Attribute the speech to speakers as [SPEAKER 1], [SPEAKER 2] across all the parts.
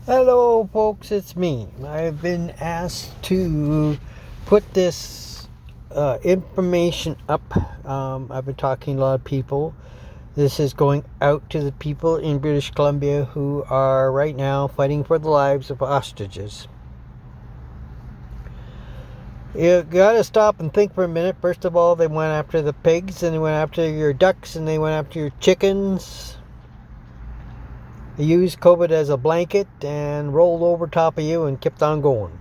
[SPEAKER 1] Hello, folks, it's me. I've been asked to put this information up. I've been talking to a lot of people. This is going out to the people in British Columbia who are right now fighting for the lives of hostages. You gotta stop and think for a minute. First of all, they went after the pigs, and they went after your ducks, and they went after your chickens. They used COVID as a blanket and rolled over top of you and kept on going.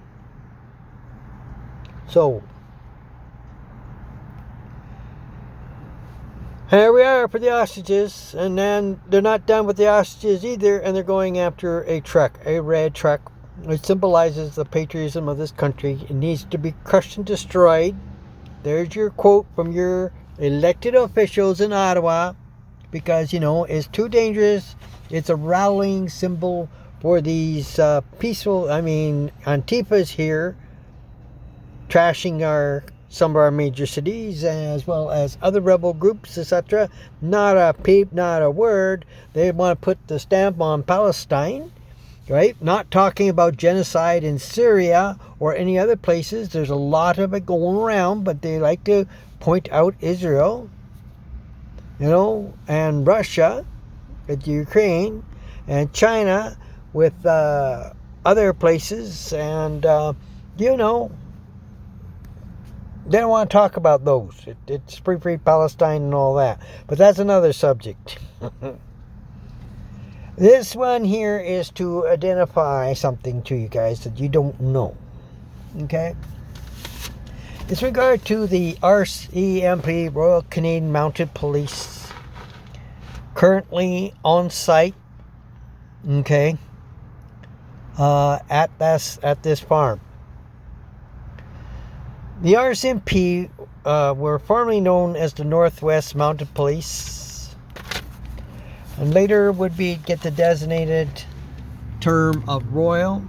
[SPEAKER 1] So, here we are for the hostages, and then they're not done with the hostages either, and they're going after a truck, a red truck, which symbolizes the patriotism of this country. It needs to be crushed and destroyed. There's your quote from your elected officials in Ottawa, because, it's too dangerous. It's a rallying symbol for these peaceful, Antifa's here, trashing some of our major cities, as well as other rebel groups, etc. Not a peep, not a word. They want to put the stamp on Palestine, right? Not talking about genocide in Syria or any other places. There's a lot of it going around, but they like to point out Israel, and Russia with Ukraine, and China with other places, and they don't want to talk about those. It's free Palestine and all that, but that's another subject. This one here is to identify something to you guys that you don't know. Okay? It's regard to the RCMP, Royal Canadian Mounted Police, currently on site, okay, at this farm. The RCMP were formerly known as the Northwest Mounted Police, and later would get the designated term of Royal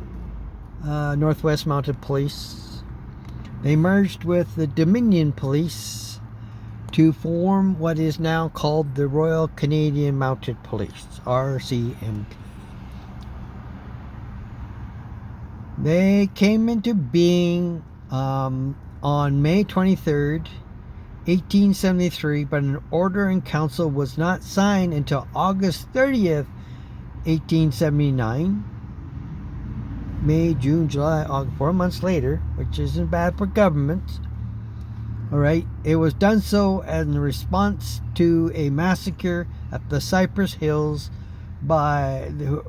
[SPEAKER 1] Northwest Mounted Police. They merged with the Dominion Police to form what is now called the Royal Canadian Mounted Police, RCMP. They came into being on May 23rd, 1873, but an order in council was not signed until August 30th, 1879. May, June, July, August, 4 months later, which isn't bad for government. All right, it was done so in response to a massacre at the Cypress Hills by the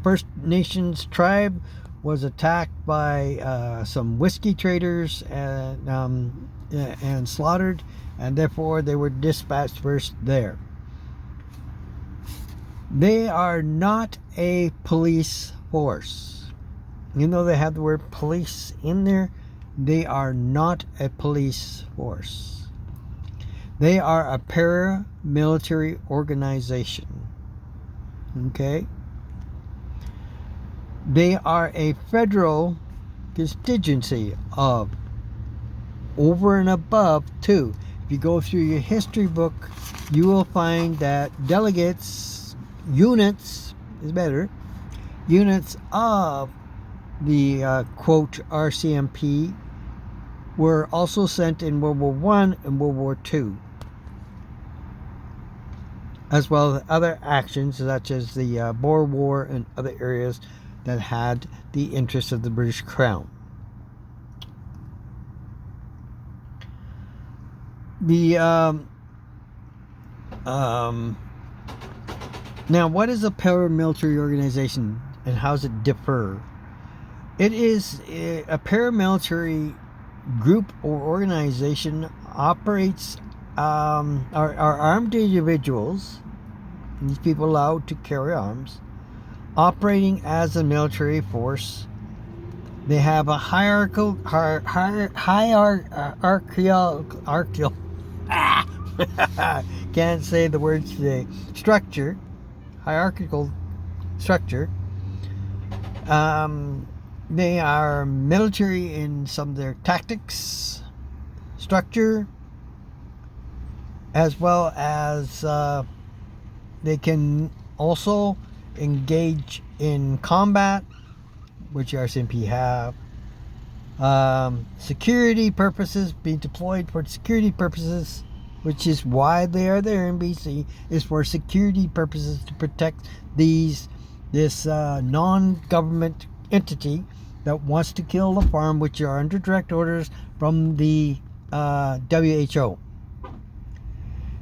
[SPEAKER 1] First Nations tribe. Was attacked by some whiskey traders and slaughtered, and therefore they were dispatched first there. They are not a police force. Even though they have the word police in there, they are not a police force. They are a paramilitary organization. Okay? They are a federal constituency of over and above, too. If you go through your history book, you will find that units of the quote RCMP were also sent in World War I and World War II, as well as other actions such as the Boer War and other areas that had the interests of the British Crown. Now, what is a paramilitary organization and how does it differ? It is a paramilitary group or organization operates are armed individuals. These people allowed to carry arms, operating as a military force. They have a hierarchical can't say the words today. Hierarchical structure. They are military in some of their tactics, structure, as well as they can also engage in combat which the RCMP have. Security purposes, being deployed for security purposes, which is why they are there in BC, is for security purposes to protect this non-government entity that wants to kill the farm, which are under direct orders from the WHO.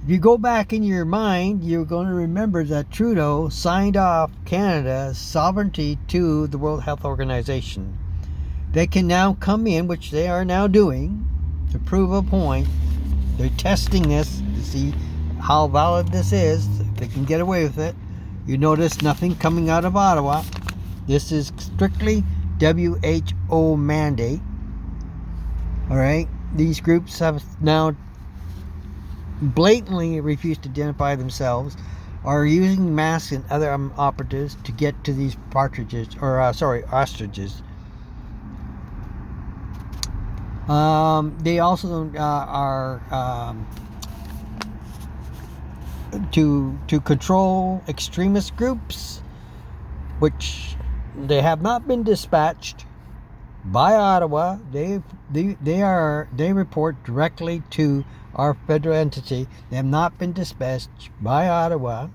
[SPEAKER 1] If you go back in your mind, you're going to remember that Trudeau signed off Canada's sovereignty to the World Health Organization. They can now come in, which they are now doing, to prove a point. They're testing this to see how valid this is. If they can get away with it. You notice nothing coming out of Ottawa. This is strictly WHO mandate. All right. These groups have now blatantly refused to identify themselves, are using masks and other operatives to get to these ostriches. They also are to control extremist groups, which they have not been dispatched by Ottawa. They report directly to our federal entity. They have not been dispatched by Ottawa,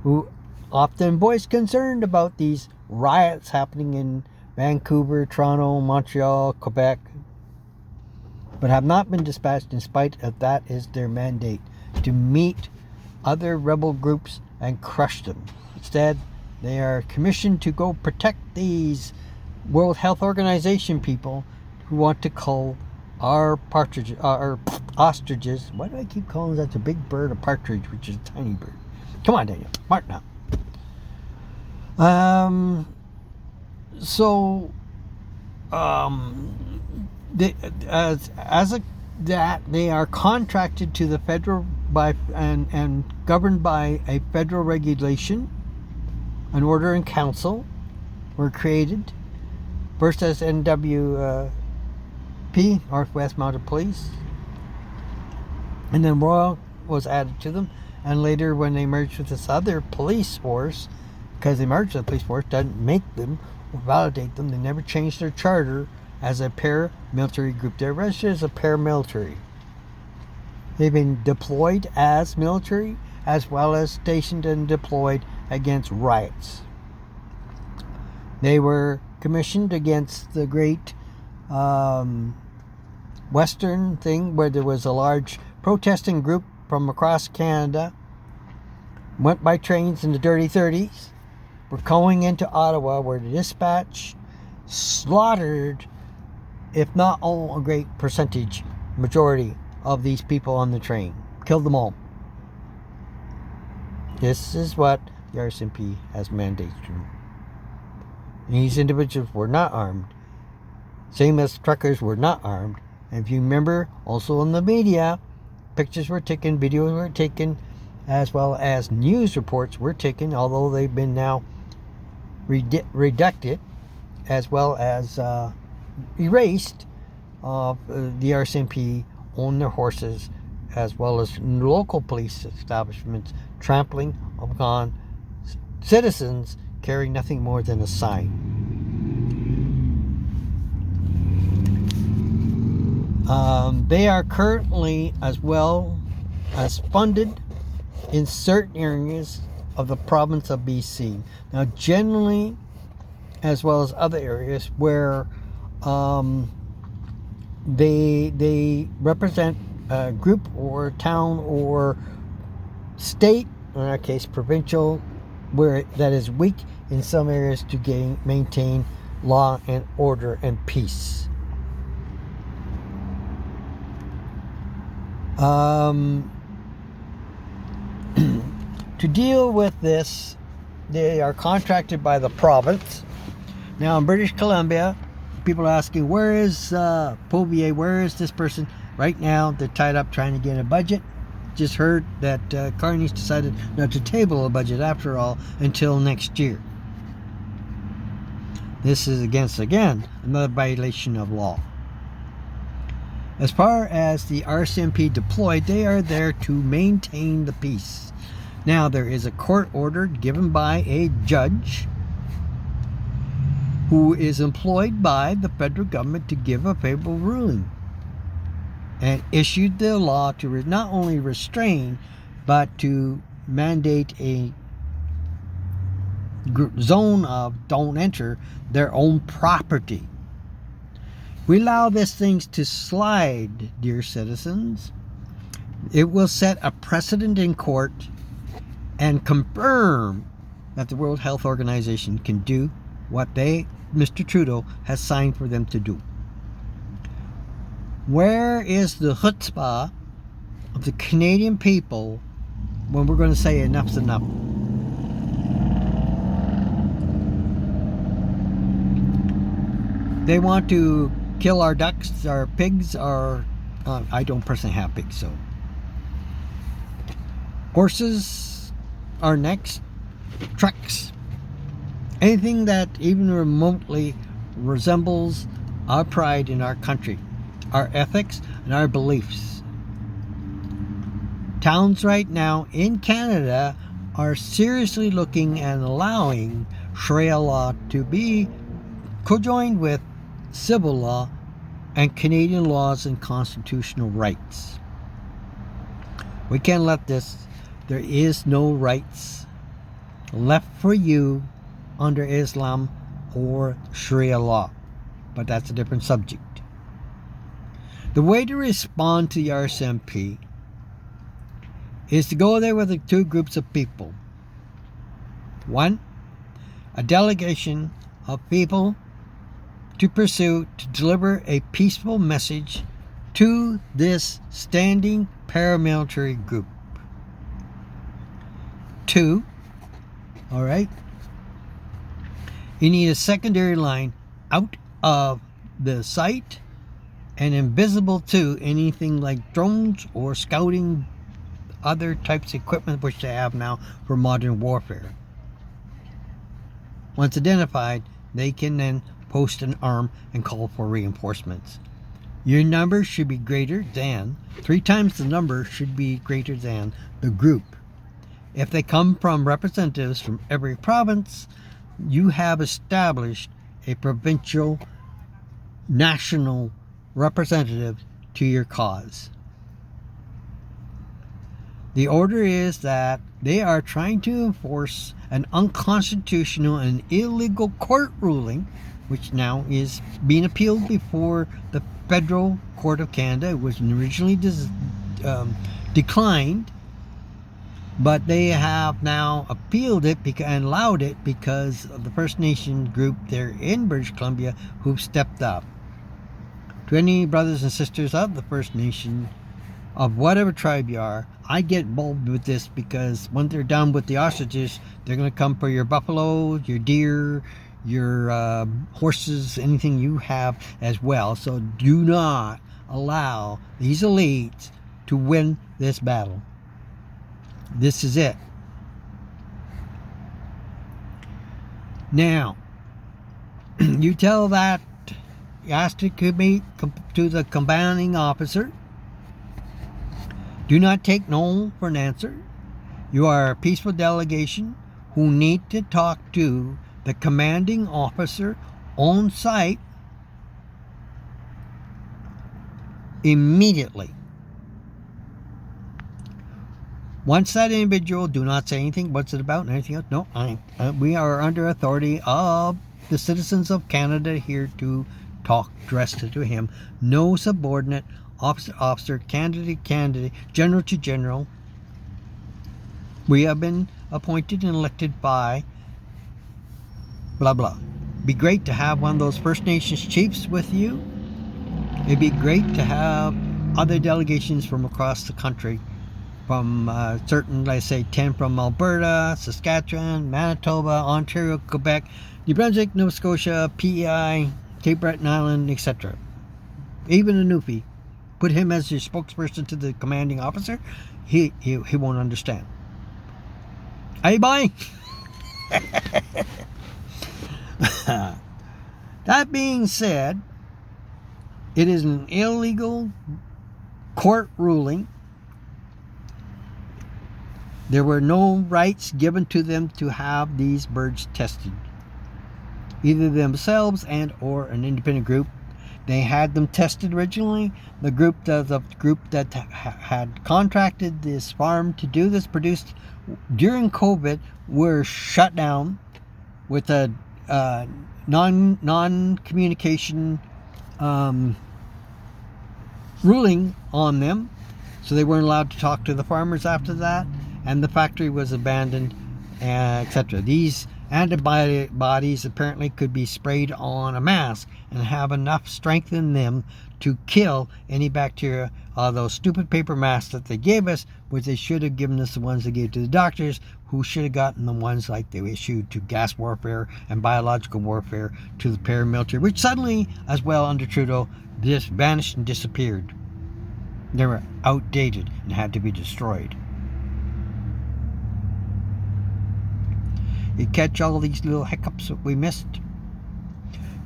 [SPEAKER 1] who often voice concern about these riots happening in Vancouver, Toronto, Montreal, Quebec, but have not been dispatched in spite of that is their mandate, to meet other rebel groups and crush them. Instead, they are commissioned to go protect these World Health Organization people who want to cull our ostriches. Why do I keep calling that a big bird a partridge, which is a tiny bird? Come on, Daniel, smart now. They are contracted to the federal and governed by a federal regulation. An order and council were created, first as NWP, Northwest Mounted Police, and then Royal was added to them, and later when they merged with this other police force, because they merged with the police force doesn't make them or validate them. They never changed their charter as a paramilitary group. They're registered as a paramilitary. They've been deployed as military as well as stationed and deployed against riots. They were commissioned against the great Western thing where there was a large protesting group from across Canada, went by trains in the dirty 30s, were going into Ottawa where the dispatch slaughtered, if not all, a great majority of these people on the train. Killed them all. This is what the RCMP has mandated. These individuals were not armed, same as truckers were not armed. And if you remember, also in the media, pictures were taken, videos were taken, as well as news reports were taken, although they've been now redacted, as well as erased. The RCMP own their horses, as well as local police establishments trampling upon citizens carrying nothing more than a sign. They are currently, as well as funded in certain areas of the province of BC. Now, generally, as well as other areas where they represent a group or town or state, in our case provincial, where that is weak in some areas to maintain law and order and peace. To deal with this, they are contracted by the province. Now in British Columbia, people are asking, where is Pauvier? Where is this person? Right now, they're tied up trying to get a budget. Just heard that Carney's decided not to table a budget after all until next year. This is again, another violation of law. As far as the RCMP deployed, they are there to maintain the peace. Now, there is a court order given by a judge who is employed by the federal government to give a favorable ruling, and issued the law to not only restrain, but to mandate a zone of don't enter their own property. We allow these things to slide, dear citizens. It will set a precedent in court and confirm that the World Health Organization can do what Mr. Trudeau has signed for them to do. Where is the chutzpah of the Canadian people when we're going to say enough's enough? They want to kill our ducks, our pigs, I don't personally have pigs, so. Horses are next. Trucks. Anything that even remotely resembles our pride in our country, our ethics, and our beliefs. Towns right now in Canada are seriously looking and allowing Sharia law to be conjoined with civil law and Canadian laws and constitutional rights. We can't let this. There is no rights left for you under Islam or Sharia law, but that's a different subject. The way to respond to the RCMP is to go there with the two groups of people. One, a delegation of people to deliver a peaceful message to this standing paramilitary group. Two, all right, you need a secondary line out of the site and invisible to anything like drones or scouting, other types of equipment which they have now for modern warfare. Once identified, they can then post an arm and call for reinforcements. Your number should be greater than, 3 times the number should be greater than the group. If they come from representatives from every province, you have established a provincial, national representative to your cause. The order is that they are trying to enforce an unconstitutional and illegal court ruling, which now is being appealed before the Federal Court of Canada. It was originally declined, but they have now appealed it and allowed it because of the First Nation group there in British Columbia who've stepped up. To any brothers and sisters of the First Nation, of whatever tribe you are, I get involved with this because when they're done with the ostriches, they're going to come for your buffaloes, your deer, your horses, anything you have as well. So do not allow these elites to win this battle. This is it. Now, you tell that, you ask to the commanding officer, do not take no for an answer. You are a peaceful delegation who need to talk to the commanding officer on site immediately. Once that individual, do not say anything, what's it about, and anything else. No, we are under authority of the citizens of Canada here to talk directly to him. No subordinate, officer, candidate, general to general. We have been appointed and elected by blah blah. Be great to have one of those First Nations chiefs with you. It'd be great to have other delegations from across the country, from certain, let's say 10 from Alberta, Saskatchewan, Manitoba, Ontario, Quebec, New Brunswick, Nova Scotia, PEI, Cape Breton Island, etc. Even a Newfie. Put him as your spokesperson to the commanding officer, he won't understand. Hey, bye. That being said, it is an illegal court ruling. There were no rights given to them to have these birds tested. either themselves and or an independent group. They had them tested originally. The group that had contracted this farm to do this, produced during COVID, were shut down with a non-communication ruling on them. So they weren't allowed to talk to the farmers after that, and the factory was abandoned, etc. These antibodies apparently could be sprayed on a mask and have enough strength in them to kill any bacteria. Those stupid paper masks that they gave us, which they should have given us the ones they gave to the doctors, who should have gotten the ones like they issued to gas warfare and biological warfare to the paramilitary, which suddenly, as well under Trudeau, just vanished and disappeared. They were outdated and had to be destroyed. You catch all these little hiccups that we missed.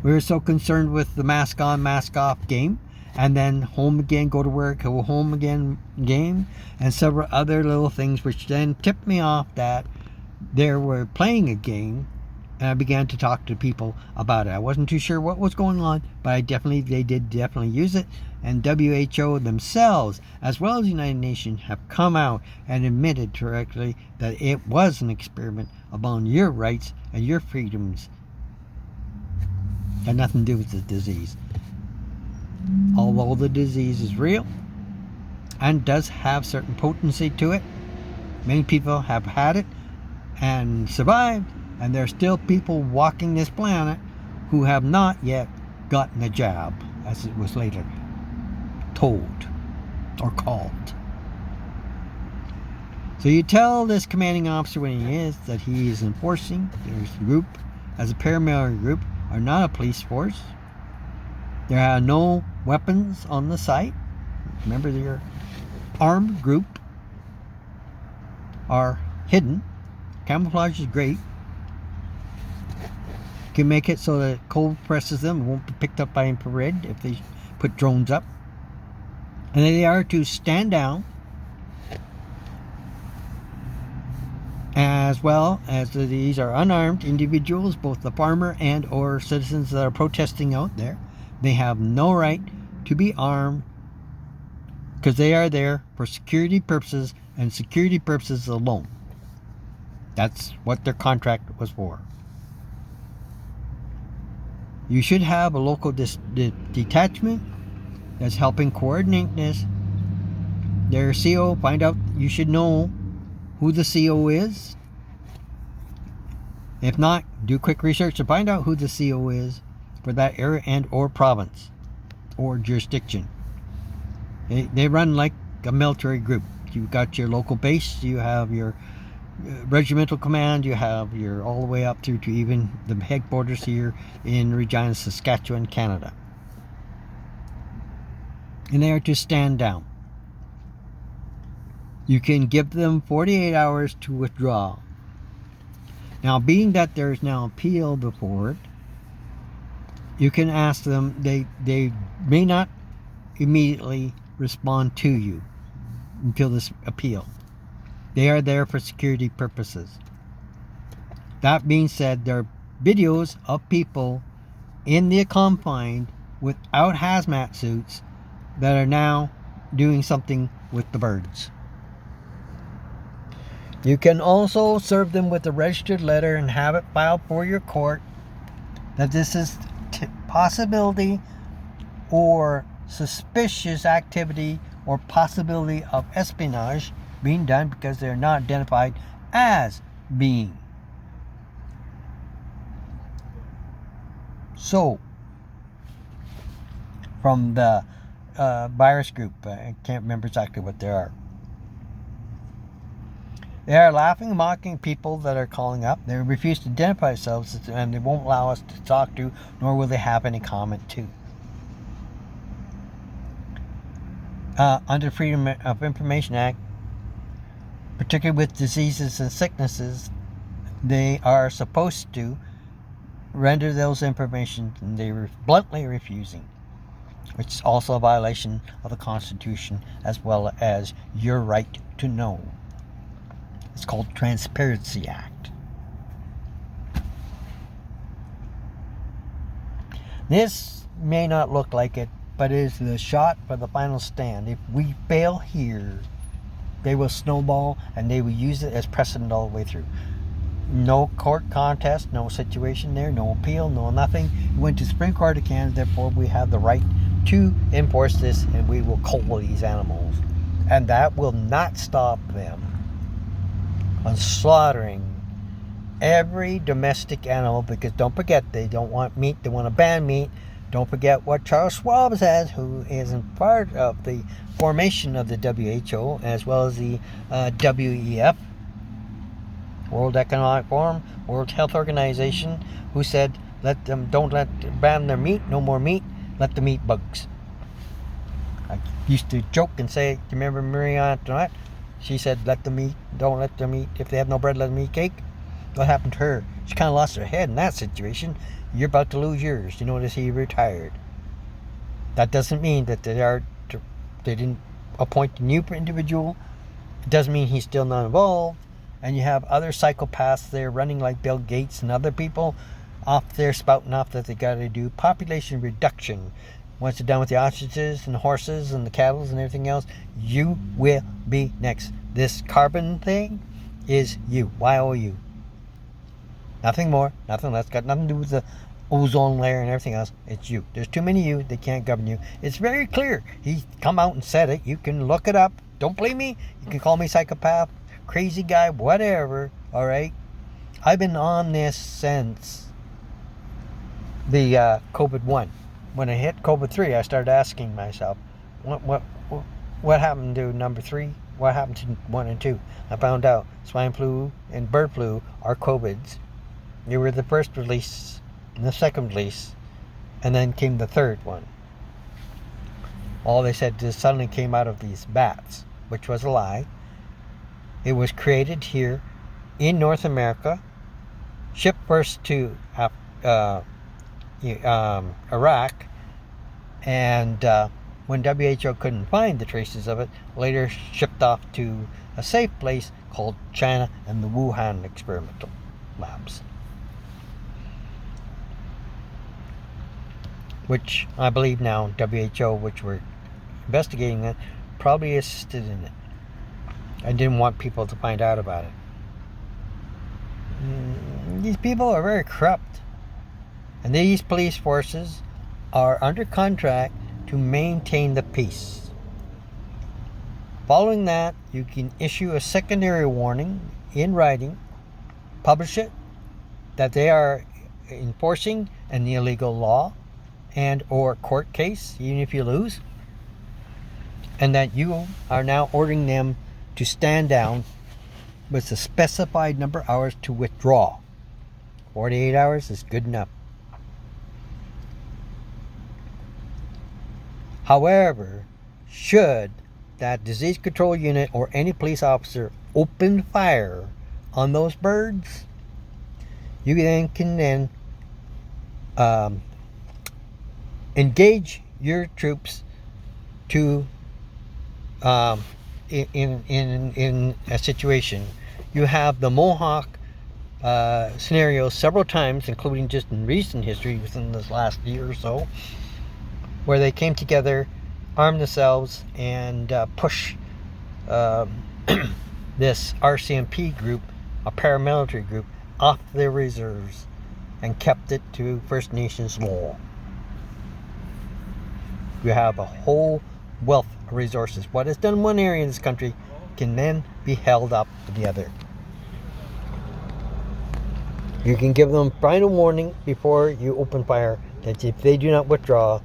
[SPEAKER 1] We were so concerned with the mask on, mask off game, and then home again, go to work, go home again game, and several other little things which then tipped me off that they were playing a game, and I began to talk to people about it. I wasn't too sure what was going on, but they did definitely use it, and WHO themselves, as well as the United Nations, have come out and admitted directly that it was an experiment upon your rights and your freedoms. Had nothing to do with the disease. Although the disease is real and does have certain potency to it, many people have had it and survived, and there are still people walking this planet who have not yet gotten a jab, as it was later told or called. So you tell this commanding officer when he is that he is enforcing their group as a paramilitary group are not a police force. There are no weapons on the site. Remember, their armed group are hidden. Camouflage is great. You can make it so that cold presses them. It won't be picked up by infrared if they put drones up. And they are to stand down, as well as these are unarmed individuals, both the farmer and or citizens that are protesting out there. They have no right to be armed because they are there for security purposes and security purposes alone. That's what their contract was for. You should have a local detachment that's helping coordinate this. Their CO, find out, you should know who the CO is. If not, do quick research to find out who the CO is for that area and or province or jurisdiction. They run like a military group. You've got your local base, you have your regimental command, you have your all the way up through to even the headquarters here in Regina, Saskatchewan, Canada. And they are to stand down. You can give them 48 hours to withdraw. Now, being that there's now appeal before it, you can ask them, they may not immediately respond to you until this appeal. They are there for security purposes. That being said, there are videos of people in the confine without hazmat suits that are now doing something with the birds. You can also serve them with a registered letter and have it filed for your court that this is possibility or suspicious activity or possibility of espionage being done because they're not identified as being. So, from the virus group, I can't remember exactly what they are. They are laughing and mocking people that are calling up. They refuse to identify themselves and they won't allow us to talk to, nor will they have any comment to. Under Freedom of Information Act, particularly with diseases and sicknesses, they are supposed to render those information, and they are bluntly refusing, which is also a violation of the Constitution as well as your right to know. It's called Transparency Act. This may not look like it, but it is the shot for the final stand. If we fail here, they will snowball and they will use it as precedent all the way through. No court contest, no situation there, no appeal, no nothing. It went to Supreme Court of Canada, therefore we have the right to enforce this, and we will cull these animals. And that will not stop them on slaughtering every domestic animal, because don't forget, they don't want meat, they want to ban meat. Don't forget what Charles Schwab says, who is in part of the formation of the WHO, as well as the WEF, World Economic Forum, World Health Organization, who said, ban their meat, no more meat, let them eat bugs. I used to joke and say, do you remember Marie Antoinette? She said, don't let them eat, if they have no bread, let them eat cake. What happened to her? She kind of lost her head in that situation. You're about to lose yours. You notice he retired. That doesn't mean that they didn't appoint a new individual. It doesn't mean he's still not involved. And you have other psychopaths there running like Bill Gates and other people off there spouting off that they got to do population reduction. Once you're done with the ostriches and the horses and the cattle and everything else, you will be next. This carbon thing is you. YOU. Nothing more, nothing less. Got nothing to do with the ozone layer and everything else. It's you. There's too many of you. They can't govern you. It's very clear. He's come out and said it. You can look it up. Don't believe me. You can call me psychopath, crazy guy, whatever. All right. I've been on this since the COVID-1. When I hit COVID-3, I started asking myself, what happened to number 3? What happened to 1 and 2? I found out swine flu and bird flu are COVIDs. They were the first release and the second release, and then came the third one. All they said is suddenly came out of these bats, which was a lie. It was created here in North America, shipped first to Iraq, and when WHO couldn't find the traces of it, later shipped off to a safe place called China and the Wuhan experimental labs, which I believe now WHO, which were investigating it, probably assisted in it and didn't want people to find out about it. These people are very corrupt, and these police forces are under contract to maintain the peace. Following that, you can issue a secondary warning in writing, publish it, that they are enforcing an illegal law and or court case, even if you lose, and that you are now ordering them to stand down with a specified number of hours to withdraw. 48 hours is good enough. However, should that disease control unit or any police officer open fire on those birds, you then can engage your troops to in a situation. You have the Mohawk scenario several times, including just in recent history within this last year or so, where they came together, armed themselves, and push this RCMP group, a paramilitary group, off their reserves and kept it to First Nations law. You have a whole wealth of resources. What is done in one area in this country can then be held up to the other. You can give them final warning before you open fire that if they do not withdraw,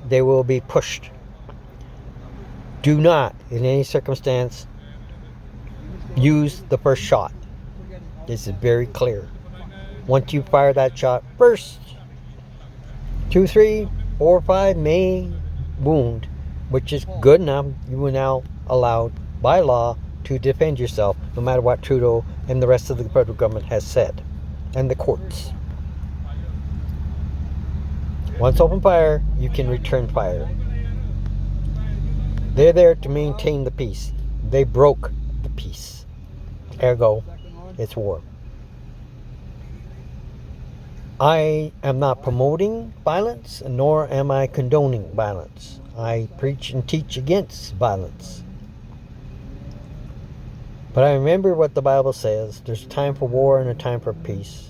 [SPEAKER 1] they will be pushed. Do not, in any circumstance, use the first shot. This is very clear. Once you fire that shot first, 2, 3, 4, 5 may wound, which is good enough. You are now allowed by law to defend yourself, no matter what Trudeau and the rest of the federal government has said, and the courts. Once open fire, you can return fire. They're there to maintain the peace. They broke the peace. Ergo, it's war. I am not promoting violence, nor am I condoning violence. I preach and teach against violence. But I remember what the Bible says. There's a time for war and a time for peace.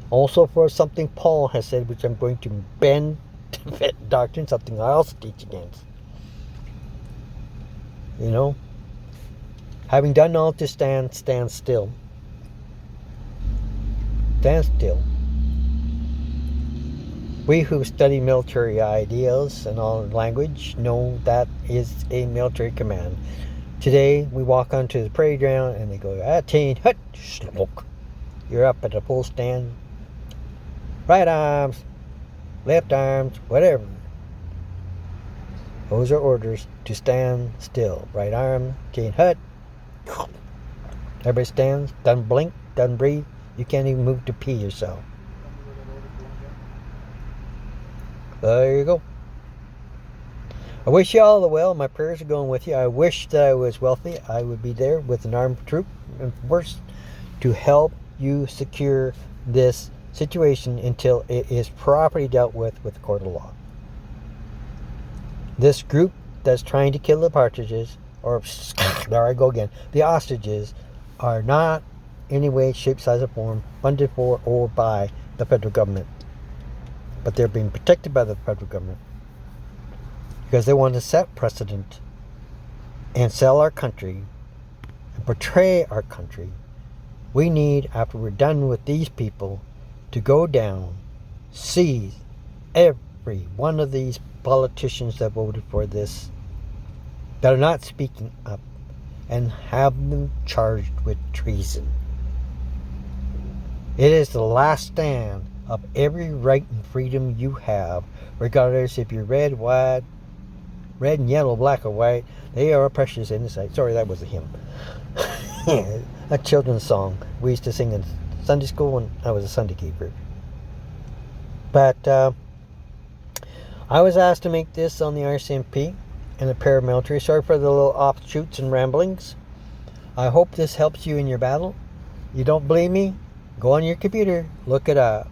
[SPEAKER 1] Also for something Paul has said, which I'm going to bend to fit doctrine, something I also teach against. You know? Having done all to stand still. Stand still. We who study military ideas and all language know that is a military command. Today, we walk onto the parade ground and they go, attain, hut, smoke. You're up at a full stand. Right arms, left arms, whatever. Those are orders to stand still. Right arm, attain, hut. Everybody stands, doesn't blink, doesn't breathe. You can't even move to pee yourself. There you go. I wish you all the well. My prayers are going with you. I wish that I was wealthy. I would be there with an armed troop and force to help you secure this situation until it is properly dealt with the court of law. This group that's trying to kill the partridges, or there I go again, the hostages, are not in any way, shape, size, or form funded for or by the federal government. But they're being protected by the federal government because they want to set precedent and sell our country and portray our country. We need, after we're done with these people, to go down, seize every one of these politicians that voted for this, that are not speaking up, and have them charged with treason. It is the last stand of every right and freedom you have, regardless if you're red, white, red and yellow, black or white. They are precious in the sight. Sorry, that was a hymn. A children's song we used to sing in Sunday school when I was a Sunday keeper. But I was asked to make this on the RCMP and the Paramilitary. Sorry for the little offshoots and ramblings. I hope this helps you in your battle. You don't believe me? Go on your computer, look it up.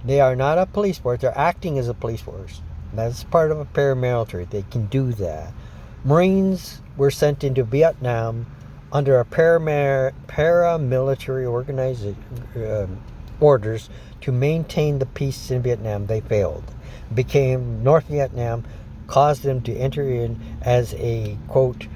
[SPEAKER 1] They are not a police force. They're acting as a police force. That's part of a paramilitary. They can do that. Marines were sent into Vietnam under a paramilitary organization orders to maintain the peace in Vietnam. They failed. Became North Vietnam, caused them to enter in as a, quote,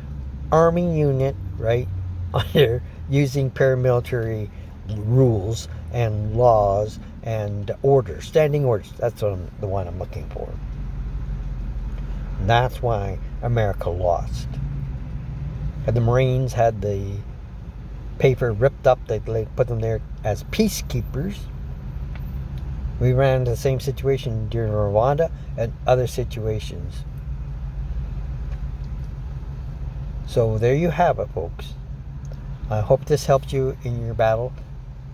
[SPEAKER 1] army unit, right, under using paramilitary rules and laws and orders, standing orders. That's the one I'm looking for. And that's why America lost. And the Marines had the paper ripped up. They put them there as peacekeepers. We ran into the same situation during Rwanda and other situations. So there you have it, folks. I hope this helped you in your battle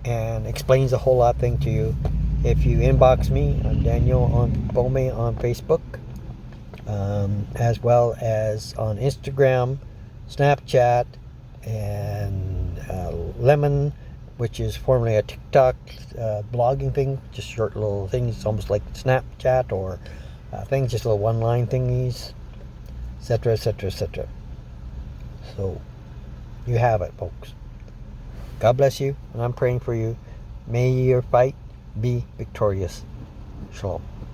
[SPEAKER 1] and explains a whole lot thing to you. If you inbox me, I'm Daniel on Bome on Facebook, as well as on Instagram, Snapchat, and Lemon, which is formerly a TikTok blogging thing, just short little things, almost like Snapchat or things, just little one-line thingies, etc., etc., etc. So you have it, folks. God bless you, and I'm praying for you. May your fight be victorious. Shalom.